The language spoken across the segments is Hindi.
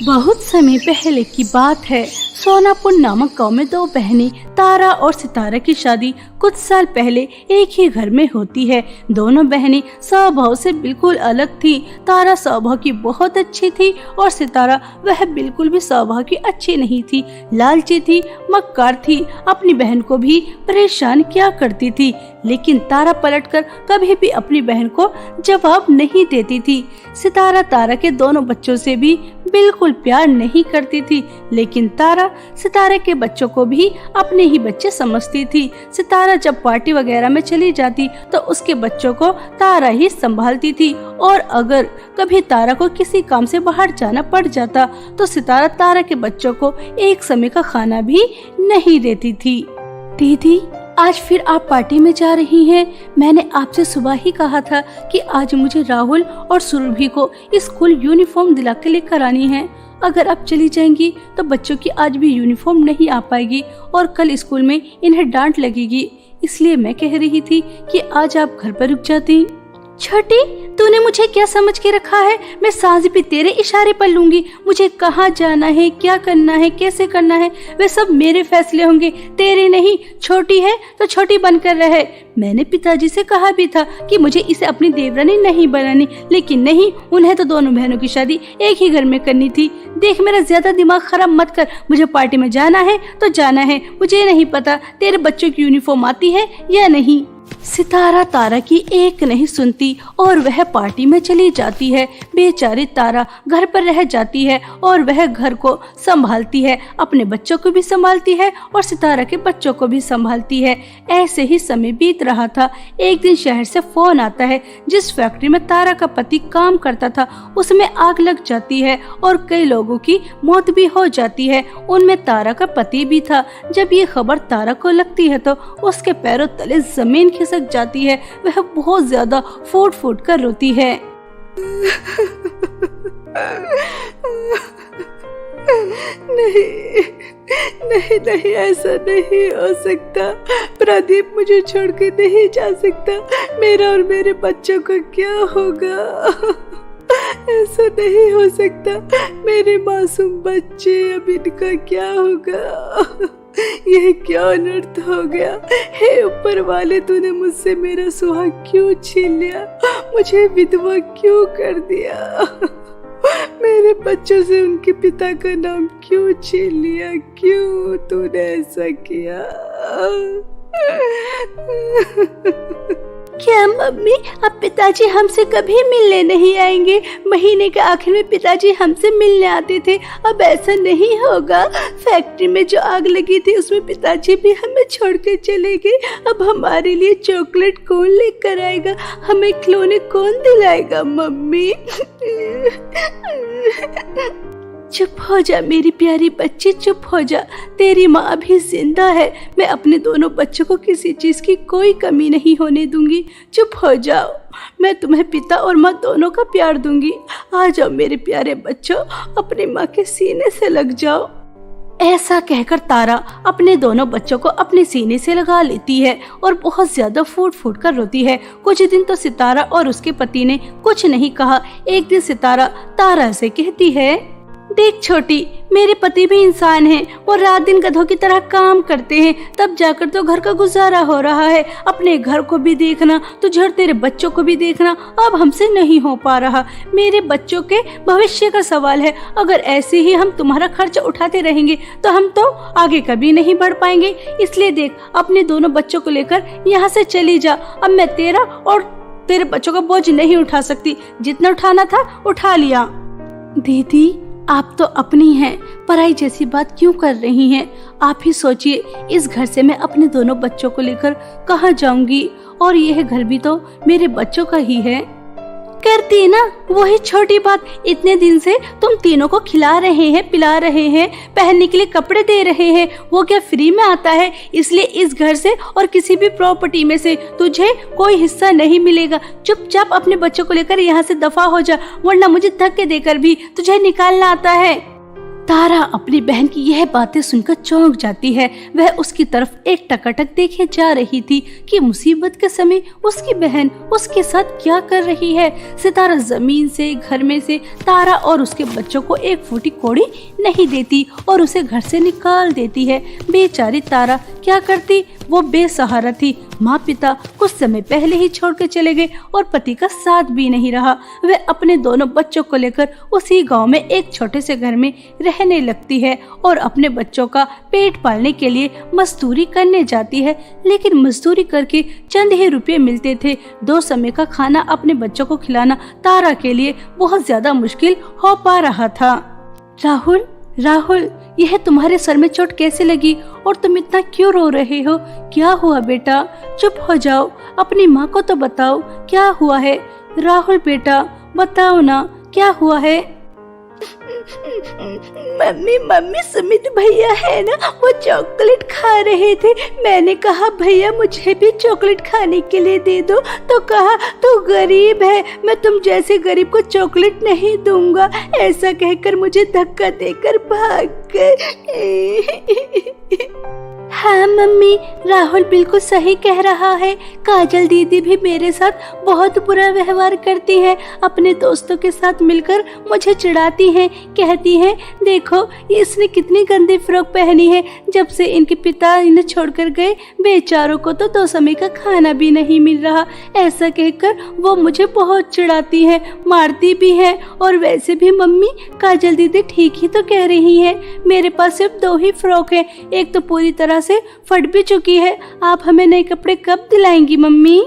बहुत समय पहले की बात है। सोनापुर नामक गांव में दो बहनें तारा और सितारा की शादी कुछ साल पहले एक ही घर में होती है। दोनों बहनें स्वभाव से बिल्कुल अलग थी। तारा स्वभाव की बहुत अच्छी थी और सितारा वह बिल्कुल भी स्वभाव की अच्छी नहीं थी। लालची थी, मक्कार थी, अपनी बहन को भी परेशान किया करती थी। लेकिन तारा पलटकर कभी भी अपनी बहन को जवाब नहीं देती थी। सितारा तारा के दोनों बच्चों से भी बिल्कुल प्यार नहीं करती थी, लेकिन तारा सितारे के बच्चों को भी अपने ही बच्चे समझती थी। सितारा जब पार्टी वगैरह में चली जाती तो उसके बच्चों को तारा ही संभालती थी, और अगर कभी तारा को किसी काम से बाहर जाना पड़ जाता तो सितारा तारा के बच्चों को एक समय का खाना भी नहीं देती थी। दीदी, आज फिर आप पार्टी में जा रही हैं। मैंने आपसे सुबह ही कहा था कि आज मुझे राहुल और सुरभि को स्कूल यूनिफॉर्म दिला के लेकर आनी है। अगर आप चली जाएंगी तो बच्चों की आज भी यूनिफॉर्म नहीं आ पाएगी और कल स्कूल में इन्हें डांट लगेगी। इसलिए मैं कह रही थी कि आज आप घर पर रुक जाती। छोटी, तूने मुझे क्या समझ के रखा है? मैं सांस भी तेरे इशारे पर लूंगी। मुझे कहाँ जाना है, क्या करना है, कैसे करना है, वे सब मेरे फैसले होंगे, तेरे नहीं। छोटी है तो छोटी बनकर रहे। मैंने पिताजी से कहा भी था कि मुझे इसे अपनी देवरानी नहीं बनानी, लेकिन नहीं, उन्हें तो दोनों बहनों की शादी एक ही घर में करनी थी। देख, मेरा ज्यादा दिमाग खराब मत कर। मुझे पार्टी में जाना है तो जाना है। मुझे नहीं पता तेरे बच्चों की यूनिफॉर्म आती है या नहीं। सितारा तारा की एक नहीं सुनती और वह पार्टी में चली जाती है। बेचारी तारा घर पर रह जाती है और वह घर को संभालती है, अपने बच्चों को भी संभालती है और सितारा के बच्चों को भी संभालती है। ऐसे ही समय बीत रहा था। एक दिन शहर से फोन आता है। जिस फैक्ट्री में तारा का पति काम करता था उसमें आग लग जाती है और कई लोगों की मौत भी हो जाती है। उनमें तारा का पति भी था। जब ये खबर तारा को लगती है तो उसके पैरों तले जमीन खिसक जाती है। वह बहुत ज्यादा फूट फूट कर रोती है। नहीं, नहीं, नहीं, ऐसा नहीं हो सकता। प्रदीप मुझे छोड़ के नहीं जा सकता। मेरा और मेरे बच्चों का क्या होगा? ऐसा नहीं हो सकता। मेरे मासूम बच्चे, अब इनका क्या होगा? यह क्या अनर्थ हो गया? हे ऊपर वाले, तूने मुझसे मेरा सुहाग क्यों छीन लिया? मुझे विधवा क्यों कर दिया? मेरे बच्चों से उनके पिता का नाम क्यों छीन लिया? क्यों तूने ऐसा किया? क्या मम्मी, अब पिताजी हमसे कभी मिलने नहीं आएंगे? महीने के आखिर में पिताजी हमसे मिलने आते थे, अब ऐसा नहीं होगा। फैक्ट्री में जो आग लगी थी उसमें पिताजी भी हमें छोड़ के चले गए। अब हमारे लिए चॉकलेट कौन लेकर आएगा? हमें खिलौने कौन दिलाएगा? मम्मी चुप हो जा मेरी प्यारी बच्ची, चुप हो जा। तेरी माँ अभी जिंदा है। मैं अपने दोनों बच्चों को किसी चीज की कोई कमी नहीं होने दूंगी। चुप हो जाओ। मैं तुम्हें पिता और माँ दोनों का प्यार दूंगी। आ जाओ मेरे प्यारे बच्चों, अपनी माँ के सीने से लग जाओ। ऐसा कहकर तारा अपने दोनों बच्चों को अपने सीने से लगा लेती है और बहुत ज्यादा फूट फूट कर रोती है। कुछ दिन तो सितारा और उसके पति ने कुछ नहीं कहा। एक दिन सितारा तारा से कहती है, देख छोटी, मेरे पति भी इंसान हैं। वो रात दिन गधों की तरह काम करते हैं, तब जाकर तो घर का गुजारा हो रहा है। अपने घर को भी देखना, तुझे और तेरे बच्चों को भी देखना अब हमसे नहीं हो पा रहा। मेरे बच्चों के भविष्य का सवाल है। अगर ऐसे ही हम तुम्हारा खर्च उठाते रहेंगे तो हम तो आगे कभी नहीं बढ़ पाएंगे। इसलिए देख, अपने दोनों बच्चों को लेकर यहाँ से चली जा। अब मैं तेरा और तेरे बच्चों का बोझ नहीं उठा सकती। जितना उठाना था उठा लिया। दीदी, आप तो अपनी हैं, पराई जैसी बात क्यों कर रही हैं? आप ही सोचिए, इस घर से मैं अपने दोनों बच्चों को लेकर कहाँ जाऊंगी? और यह घर भी तो मेरे बच्चों का ही है। करती ना वही छोटी बात। इतने दिन से तुम तीनों को खिला रहे हैं, पिला रहे हैं, पहनने के लिए कपड़े दे रहे हैं। वो क्या फ्री में आता है? इसलिए इस घर से और किसी भी प्रॉपर्टी में से तुझे कोई हिस्सा नहीं मिलेगा। चुपचाप अपने बच्चों को लेकर यहाँ से दफा हो जा, वरना मुझे धक्के देकर भी तुझे निकालना आता है। तारा अपनी बहन की यह बातें सुनकर चौंक जाती है। वह उसकी तरफ एक टकाटक देखे जा रही थी कि मुसीबत के समय उसकी बहन उसके साथ क्या कर रही है। सितारा जमीन से, घर में से तारा और उसके बच्चों को एक फूटी कौड़ी नहीं देती और उसे घर से निकाल देती है। बेचारी तारा क्या करती, वो बेसहारा थी। माँ पिता कुछ समय पहले ही छोड़ के चले गए और पति का साथ भी नहीं रहा। वह अपने दोनों बच्चों को लेकर उसी गांव में एक छोटे से घर में रहने लगती है और अपने बच्चों का पेट पालने के लिए मजदूरी करने जाती है। लेकिन मजदूरी करके चंद ही रुपये मिलते थे। 2 समय का खाना अपने बच्चों को खिलाना तारा के लिए बहुत ज्यादा मुश्किल हो पा रहा था। राहुल, राहुल, यह तुम्हारे सर में चोट कैसे लगी और तुम इतना क्यों रो रहे हो? क्या हुआ बेटा? चुप हो जाओ, अपनी माँ को तो बताओ क्या हुआ है। राहुल बेटा, बताओ ना क्या हुआ है। मम्मी सुमित भैया है ना, वो चॉकलेट खा रहे थे। मैंने कहा भैया मुझे भी चॉकलेट खाने के लिए दे दो, तो कहा तू गरीब है, मैं तुम जैसे गरीब को चॉकलेट नहीं दूंगा। ऐसा कहकर मुझे धक्का देकर भाग गए। हाँ मम्मी, राहुल बिल्कुल सही कह रहा है। काजल दीदी भी मेरे साथ बहुत बुरा व्यवहार करती है। अपने दोस्तों के साथ मिलकर मुझे चिढ़ाती हैं, कहती हैं देखो इसने कितनी गंदी फ्रॉक पहनी है। जब से इनके पिता इन्हें छोड़कर गए, बेचारों को तो 2 समय का खाना भी नहीं मिल रहा। ऐसा कहकर वो मुझे बहुत चिढ़ाती है, मारती भी है। और वैसे भी मम्मी, काजल दीदी ठीक ही तो कह रही है। मेरे पास सिर्फ 2 ही फ्रॉक है, एक तो पूरी तरह से फट भी चुकी है। आप हमें नए कपड़े कब दिलाएंगी मम्मी?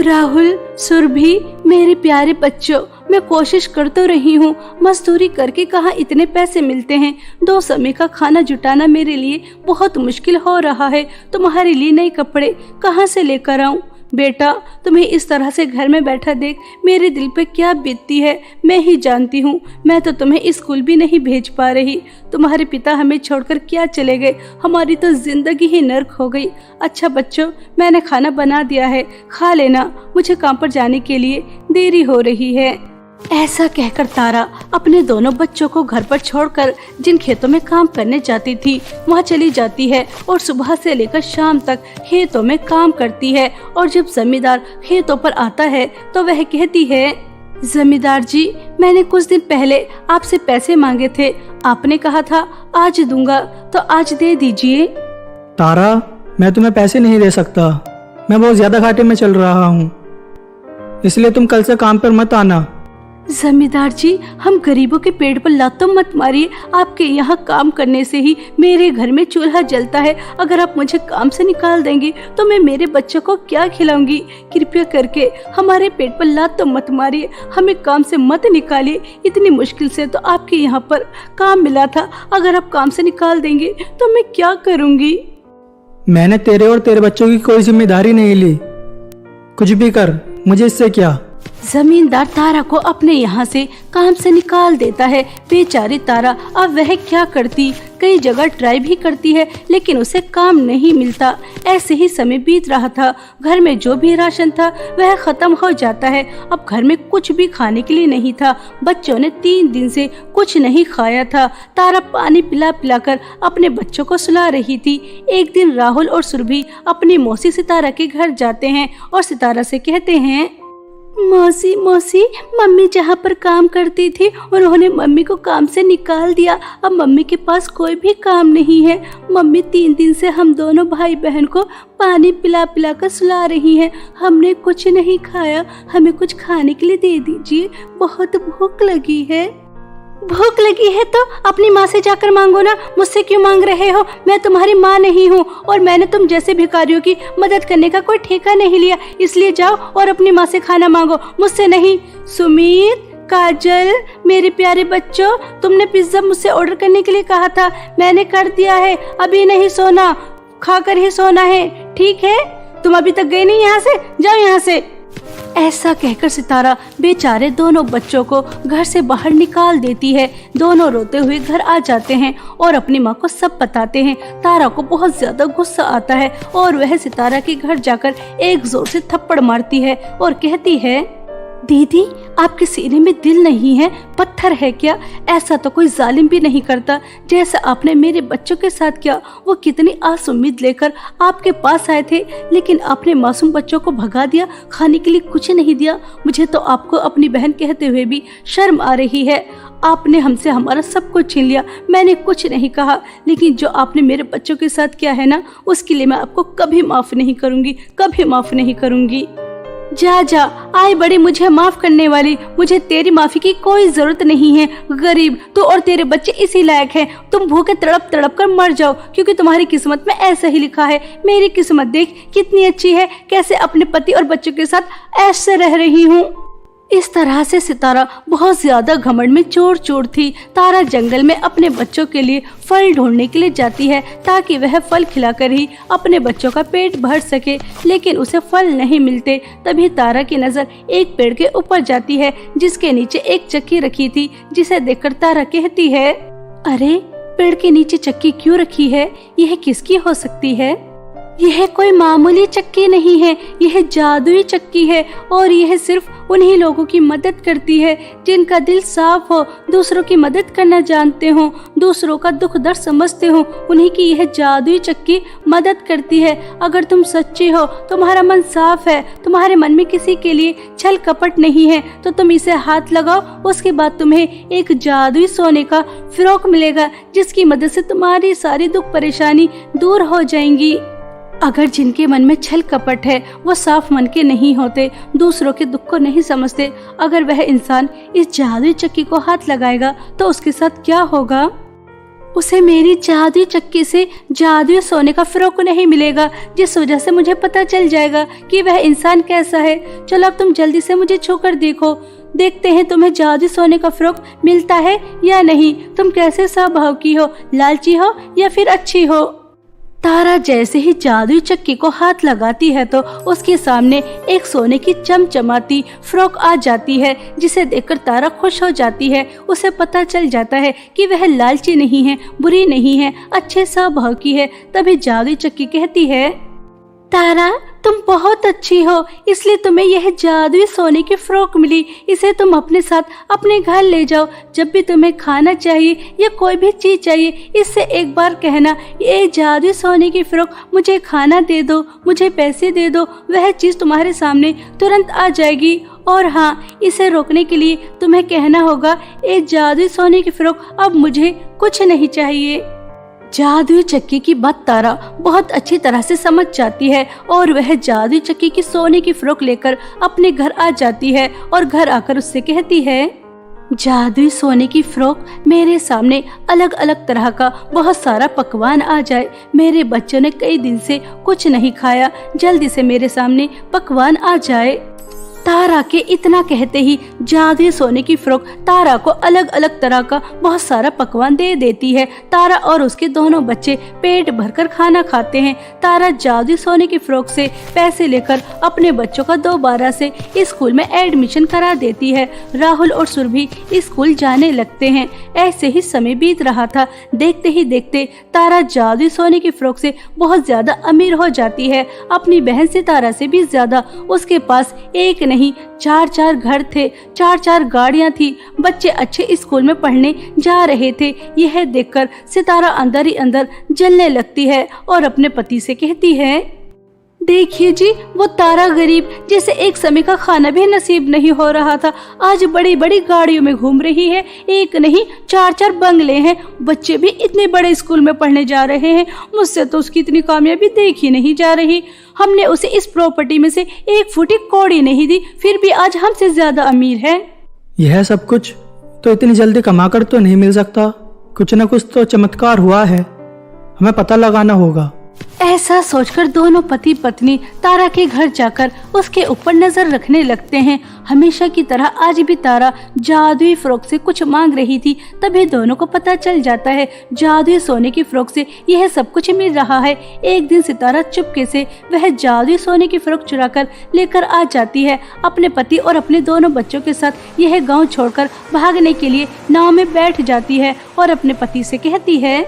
राहुल, सुरभि, मेरे प्यारे बच्चों, मैं कोशिश कर तो रही हूँ। मजदूरी करके कहाँ इतने पैसे मिलते हैं। 2 समय का खाना जुटाना मेरे लिए बहुत मुश्किल हो रहा है। तुम्हारे लिए नए कपड़े कहाँ से लेकर आऊँ? बेटा, तुम्हें इस तरह से घर में बैठा देख मेरे दिल पे क्या बीतती है मैं ही जानती हूँ। मैं तो तुम्हें स्कूल भी नहीं भेज पा रही। तुम्हारे पिता हमें छोड़कर क्या चले गए, हमारी तो जिंदगी ही नर्क हो गई। अच्छा बच्चों, मैंने खाना बना दिया है, खा लेना, मुझे काम पर जाने के लिए देरी हो रही है। ऐसा कहकर तारा अपने दोनों बच्चों को घर पर छोड़कर जिन खेतों में काम करने जाती थी वहाँ चली जाती है और सुबह से लेकर शाम तक खेतों में काम करती है। और जब जमींदार खेतों पर आता है तो वह कहती है, जमींदार जी, मैंने कुछ दिन पहले आपसे पैसे मांगे थे, आपने कहा था आज दूंगा, तो आज दे दीजिए। तारा, मैं तुम्हें पैसे नहीं दे सकता, मैं बहुत ज्यादा घाटे में चल रहा हूँ, इसलिए तुम कल से काम पर मत आना। जमींदार जी, हम गरीबों के पेट पर लातों मत मारिए। आपके यहाँ काम करने से ही मेरे घर में चूल्हा जलता है। अगर आप मुझे काम से निकाल देंगे तो मैं मेरे बच्चों को क्या खिलाऊंगी? कृपया करके हमारे पेट पर लातों मत मारिए, हमें काम से मत निकालिए। इतनी मुश्किल से तो आपके यहाँ पर काम मिला था, अगर आप काम से निकाल देंगे तो मैं क्या करूँगी? मैंने तेरे और तेरे बच्चों की कोई जिम्मेदारी नहीं ली। कुछ भी कर, मुझे इससे क्या। जमींदार तारा को अपने यहाँ से काम से निकाल देता है। बेचारी तारा अब वह क्या करती? कई जगह ट्राई भी करती है लेकिन उसे काम नहीं मिलता। ऐसे ही समय बीत रहा था। घर में जो भी राशन था वह खत्म हो जाता है। अब घर में कुछ भी खाने के लिए नहीं था। बच्चों ने 3 दिन से कुछ नहीं खाया था। तारा पानी पिला पिलाकर अपने बच्चों को सुला रही थी। एक दिन राहुल और सुरभि अपनी मौसी सितारा के घर जाते हैं और सितारा से कहते हैं, मौसी मौसी, मम्मी जहाँ पर काम करती थी उन्होंने मम्मी को काम से निकाल दिया। अब मम्मी के पास कोई भी काम नहीं है। मम्मी 3 दिन से हम दोनों भाई बहन को पानी पिला पिला कर सुला रही हैं। हमने कुछ नहीं खाया, हमें कुछ खाने के लिए दे दीजिए, बहुत भूख लगी है। भूख लगी है तो अपनी माँ से जाकर मांगो ना, मुझसे क्यों मांग रहे हो? मैं तुम्हारी माँ नहीं हूँ और मैंने तुम जैसे भिखारियों की मदद करने का कोई ठेका नहीं लिया, इसलिए जाओ और अपनी माँ से खाना मांगो, मुझसे नहीं। सुमित, काजल, मेरे प्यारे बच्चों, तुमने पिज्जा मुझसे ऑर्डर करने के लिए कहा था, मैंने कर दिया है। अभी नहीं सोना, खाकर ही सोना है, ठीक है? तुम अभी तक गए नहीं यहाँ से, जाओ यहाँ से। ऐसा कहकर सितारा बेचारे दोनों बच्चों को घर से बाहर निकाल देती है। दोनों रोते हुए घर आ जाते हैं और अपनी माँ को सब बताते हैं। तारा को बहुत ज्यादा गुस्सा आता है और वह सितारा के घर जाकर एक जोर से थप्पड़ मारती है और कहती है, दीदी, आपके सीने में दिल नहीं है, पत्थर है क्या? ऐसा तो कोई जालिम भी नहीं करता जैसा आपने मेरे बच्चों के साथ किया। वो कितनी आस उम्मीद लेकर आपके पास आए थे, लेकिन आपने मासूम बच्चों को भगा दिया, खाने के लिए कुछ नहीं दिया। मुझे तो आपको अपनी बहन कहते हुए भी शर्म आ रही है। आपने हमसे हमारा सब कुछ छीन लिया। मैंने कुछ नहीं कहा, लेकिन जो आपने मेरे बच्चों के साथ किया है ना, उसके लिए मैं आपको कभी माफ नहीं करूंगी, कभी माफ नहीं करूंगी। जा जा, आई बड़ी मुझे माफ करने वाली। मुझे तेरी माफी की कोई जरूरत नहीं है। गरीब तू और तेरे बच्चे इसी लायक हैं। तुम भूखे तड़प तड़प कर मर जाओ, क्योंकि तुम्हारी किस्मत में ऐसा ही लिखा है। मेरी किस्मत देख कितनी अच्छी है, कैसे अपने पति और बच्चों के साथ ऐसे रह रही हूँ। इस तरह से सितारा बहुत ज्यादा घमंड में चूर चूर थी। तारा जंगल में अपने बच्चों के लिए फल ढूंढने के लिए जाती है, ताकि वह फल खिलाकर ही अपने बच्चों का पेट भर सके, लेकिन उसे फल नहीं मिलते। तभी तारा की नजर एक पेड़ के ऊपर जाती है, जिसके नीचे एक चक्की रखी थी, जिसे देखकर तारा कहती है, अरे पेड़ के नीचे चक्की क्यों रखी है? यह किसकी हो सकती है? यह कोई मामूली चक्की नहीं है, यह जादुई चक्की है, और यह सिर्फ उन्हीं लोगों की मदद करती है जिनका दिल साफ हो, दूसरों की मदद करना जानते हो, दूसरों का दुख दर्द समझते हो। उन्हीं की यह जादुई चक्की मदद करती है। अगर तुम सच्चे हो, तुम्हारा मन साफ है, तुम्हारे मन में किसी के लिए छल कपट नहीं है, तो तुम इसे हाथ लगाओ। उसके बाद तुम्हें एक जादुई सोने का फ्रॉक मिलेगा, जिसकी मदद से तुम्हारी सारी दुख परेशानी दूर हो जाएंगी। अगर जिनके मन में छल कपट है, वो साफ मन के नहीं होते, दूसरों के दुख को नहीं समझते, अगर वह इंसान इस जादुई चक्की को हाथ लगाएगा तो उसके साथ क्या होगा? उसे मेरी जादुई चक्की से जादुई सोने का फ्रॉक नहीं मिलेगा, जिस वजह से मुझे पता चल जाएगा कि वह इंसान कैसा है। चलो अब तुम जल्दी से मुझे छूकर देखो, देखते हैं तुम्हें जादुई सोने का फ्रॉक मिलता है या नहीं। तुम कैसे स्वभाव की हो, लालची हो या फिर अच्छी हो? तारा जैसे ही जादुई चक्की को हाथ लगाती है तो उसके सामने एक सोने की चमचमाती फ्रॉक आ जाती है, जिसे देखकर तारा खुश हो जाती है। उसे पता चल जाता है कि वह लालची नहीं है, बुरी नहीं है, अच्छे स्वभाव की है। तभी जादुई चक्की कहती है, तारा तुम बहुत अच्छी हो, इसलिए तुम्हें यह जादुई सोने की फ्रॉक मिली। इसे तुम अपने साथ अपने घर ले जाओ। जब भी तुम्हें खाना चाहिए या कोई भी चीज चाहिए, इससे एक बार कहना, ये जादुई सोने की फ्रॉक मुझे खाना दे दो, मुझे पैसे दे दो। वह चीज तुम्हारे सामने तुरंत आ जाएगी। और हाँ, इसे रोकने के लिए तुम्हें कहना होगा, ये जादुई सोने की फ्रॉक अब मुझे कुछ नहीं चाहिए। जादुई चक्की की बात तारा बहुत अच्छी तरह से समझ जाती है, और वह जादुई चक्की की सोने की फ्रॉक लेकर अपने घर आ जाती है, और घर आकर उससे कहती है, जादुई सोने की फ्रॉक, मेरे सामने अलग अलग तरह का बहुत सारा पकवान आ जाए। मेरे बच्चों ने कई दिन से कुछ नहीं खाया, जल्दी से मेरे सामने पकवान आ जाए। तारा के इतना कहते ही जादुई सोने की फ्रॉक तारा को अलग अलग तरह का बहुत सारा पकवान दे देती है। तारा और उसके दोनों बच्चे पेट भरकर खाना खाते हैं। तारा जादुई सोने की फ्रॉक से पैसे लेकर अपने बच्चों का दोबारा से स्कूल में एडमिशन करा देती है। राहुल और सुरभि स्कूल जाने लगते हैं। ऐसे ही समय बीत रहा था। देखते ही देखते तारा जादुई सोने की फ्रॉक से बहुत ज्यादा अमीर हो जाती है। अपनी बहन सितारा से भी ज्यादा। उसके पास एक नहीं, चार घर थे, चार गाड़ियां थी। बच्चे अच्छे स्कूल में पढ़ने जा रहे थे। यह देखकर सितारा अंदर ही अंदर जलने लगती है और अपने पति से कहती है, देखिए जी, वो तारा गरीब जिसे एक समय का खाना भी नसीब नहीं हो रहा था, आज बड़ी बड़ी गाड़ियों में घूम रही है। एक नहीं, चार बंगले हैं। बच्चे भी इतने बड़े स्कूल में पढ़ने जा रहे हैं। मुझसे तो उसकी इतनी कामयाबी देखी नहीं जा रही। हमने उसे इस प्रॉपर्टी में से एक फुटी कौड़ी नहीं दी, फिर भी आज हमसे ज्यादा अमीर है। यह सब कुछ तो इतनी जल्दी कमा कर तो नहीं मिल सकता। कुछ न कुछ तो चमत्कार हुआ है, हमें पता लगाना होगा। ऐसा सोचकर दोनों पति पत्नी तारा के घर जाकर उसके ऊपर नजर रखने लगते हैं। हमेशा की तरह आज भी तारा जादुई फ्रॉक से कुछ मांग रही थी। तभी दोनों को पता चल जाता है जादुई सोने की फ्रॉक से यह सब कुछ मिल रहा है। एक दिन सितारा चुपके से वह जादुई सोने की फ्रॉक चुराकर लेकर आ जाती है। अपने पति और अपने दोनों बच्चों के साथ यह गाँव छोड़कर भागने के लिए नाव में बैठ जाती है और अपने पति से कहती है,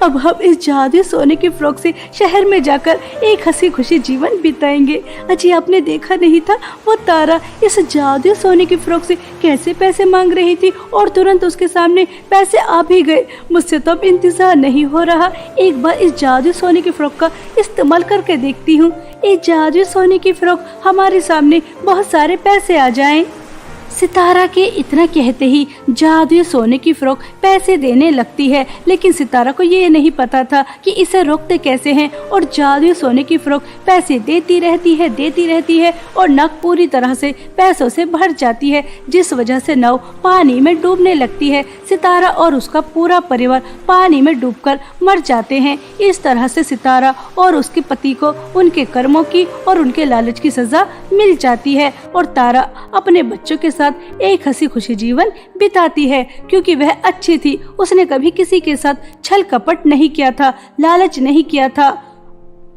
अब हम इस जादुई सोने की फ्रॉक से शहर में जाकर एक हंसी खुशी जीवन बिताएंगे। अजी आपने देखा नहीं था वो तारा इस जादुई सोने की फ्रॉक से कैसे पैसे मांग रही थी और तुरंत उसके सामने पैसे आ भी गए। मुझसे तो अब इंतजार नहीं हो रहा, एक बार इस जादुई सोने की फ्रॉक का इस्तेमाल करके देखती हूँ। इस जादुई सोने की फ्रॉक हमारे सामने बहुत सारे पैसे आ जाएं। सितारा के इतना कहते ही जादुई सोने की फ्रॉक पैसे देने लगती है, लेकिन सितारा को ये नहीं पता था कि इसे रोकते कैसे हैं और जादुई सोने की फ्रॉक पैसे देती रहती है और नाव पूरी तरह से पैसों से भर जाती है, जिस वजह से नाव पानी में डूबने लगती है। सितारा और उसका पूरा परिवार पानी में डूबकर मर जाते हैं। इस तरह से सितारा और उसके पति को उनके कर्मों की और उनके लालच की सजा मिल जाती है और तारा अपने बच्चों के साथ एक हंसी खुशी जीवन बिताती है, क्योंकि वह अच्छी थी। उसने कभी किसी के साथ छल कपट नहीं किया था, लालच नहीं किया था,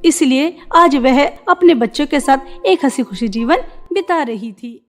इसलिए आज वह अपने बच्चों के साथ एक हंसी खुशी जीवन बिता रही थी।